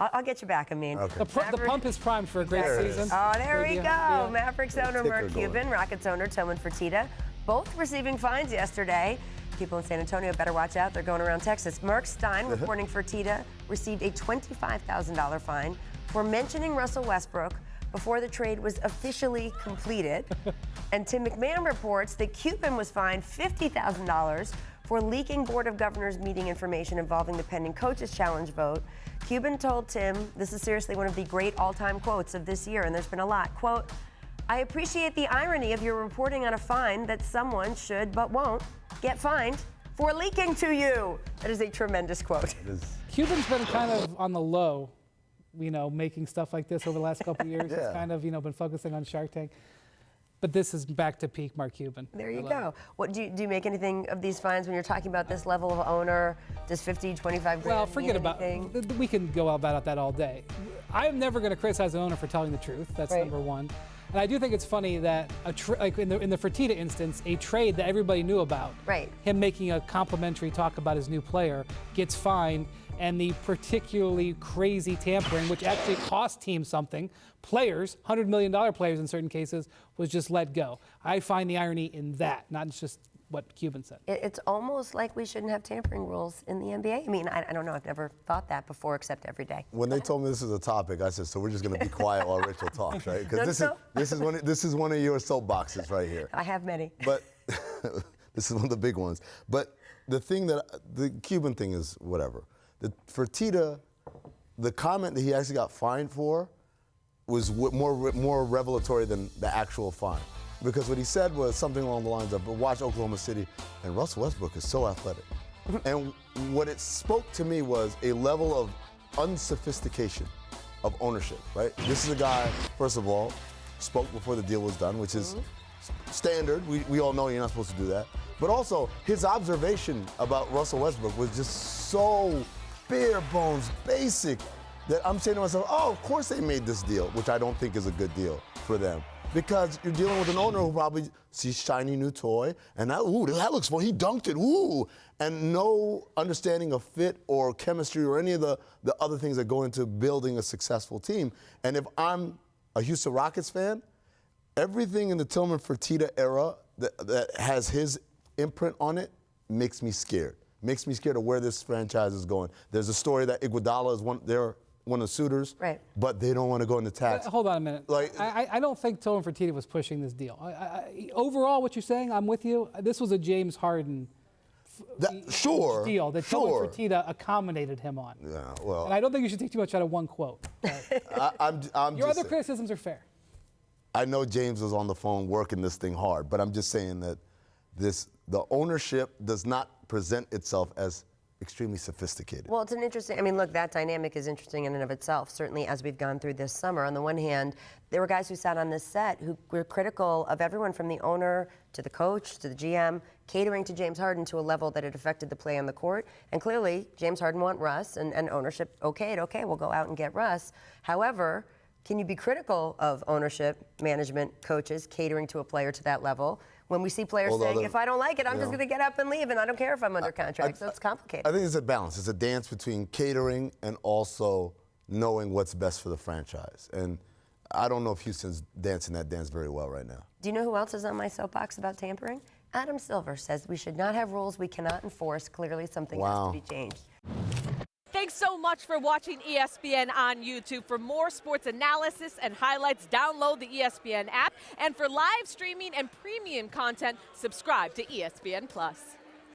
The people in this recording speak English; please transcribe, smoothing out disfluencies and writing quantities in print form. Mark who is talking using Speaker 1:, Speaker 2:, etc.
Speaker 1: I'll get you back, Amin.
Speaker 2: Okay.
Speaker 3: The pump is primed for a great season.
Speaker 1: Oh, there we go.
Speaker 3: Yeah.
Speaker 1: Mavericks owner Mark Cuban, Rockets owner Tilman Fertitta, both receiving fines yesterday. People in San Antonio better watch out. They're going around Texas. Mark Stein, reporting Fertitta, received a $25,000 fine for mentioning Russell Westbrook before the trade was officially completed. And Tim McMahon reports that Cuban was fined $50,000 for leaking Board of Governors meeting information involving the pending coaches challenge vote. Cuban told Tim, this is seriously one of the great all-time quotes of this year, and there's been a lot. Quote, "I appreciate the irony of your reporting on a fine that someone should but won't get fined for leaking to you." That is a tremendous quote.
Speaker 3: Cuban's been kind of on the low, making stuff like this over the last couple of years. He's kind of, been focusing on Shark Tank. But this is back to peak Mark Cuban.
Speaker 1: There you go. What do you make anything of these fines when you're talking about this level of owner? Does 50, 25 grand
Speaker 3: Well, forget about
Speaker 1: anything?
Speaker 3: We can go about that all day. I'm never going to criticize an owner for telling the truth. That's number one. And I do think it's funny that, like in the Fertitta instance, a trade that everybody knew about, him making a complimentary talk about his new player, gets fined, and the particularly crazy tampering, which actually cost teams something, players, $100 million players in certain cases, was just let go. I find the irony in that, not just what Cuban said.
Speaker 1: It's almost like we shouldn't have tampering rules in the NBA. I mean, I don't know. I've never thought that before, except every day.
Speaker 2: When they told me this was a topic, I said, so we're just going to be quiet while Rachel talks, right? Because this is one of your soapboxes right here.
Speaker 1: I have many.
Speaker 2: But this is one of the big ones. But the Cuban thing is whatever. The Fertitta, the comment that he actually got fined for was more revelatory than the actual fine. Because what he said was something along the lines of, watch Oklahoma City, and Russell Westbrook is so athletic. And what it spoke to me was a level of unsophistication of ownership, right? This is a guy, first of all, spoke before the deal was done, which is standard. We all know you're not supposed to do that. But also, his observation about Russell Westbrook was just so bare bones, basic, that I'm saying to myself, oh, of course they made this deal, which I don't think is a good deal for them. Because you're dealing with an owner who probably sees shiny new toy, and that looks fun, he dunked it, ooh, and no understanding of fit or chemistry or any of the other things that go into building a successful team. And if I'm a Houston Rockets fan, everything in the Tilman Fertitta era that has his imprint on it makes me scared. Makes me scared of where this franchise is going. There's a story that Iguodala is one of the suitors, but they don't want to go into tax.
Speaker 3: Hold on a minute. I don't think Tilman Fertitta was pushing this deal. Overall, what you're saying, I'm with you. This was a James Harden deal that Tilman Fertitta accommodated him on.
Speaker 2: Yeah, well,
Speaker 3: and I don't think you should take too much out of one quote. Your other criticisms are fair.
Speaker 2: I know James was on the phone working this thing hard, but I'm just saying that the ownership does not present itself as extremely sophisticated.
Speaker 1: Well, it's an interesting, look, that dynamic is interesting in and of itself, certainly as we've gone through this summer. On the one hand, there were guys who sat on this set who were critical of everyone from the owner to the coach to the GM, catering to James Harden to a level that it affected the play on the court. And clearly, James Harden want Russ, and ownership okayed, okay, we'll go out and get Russ. However, can you be critical of ownership, management, coaches catering to a player to that level when we see players saying, if I don't like it, I'm just going to get up and leave, and I don't care if I'm under contract? So it's complicated.
Speaker 2: I think it's a balance. It's a dance between catering and also knowing what's best for the franchise. And I don't know if Houston's dancing that dance very well right now.
Speaker 1: Do you know who else is on my soapbox about tampering? Adam Silver says we should not have rules we cannot enforce. Clearly something has to be changed.
Speaker 4: Thanks so much for watching ESPN on YouTube. For more sports analysis and highlights, download the ESPN app. And for live streaming and premium content, subscribe to ESPN+.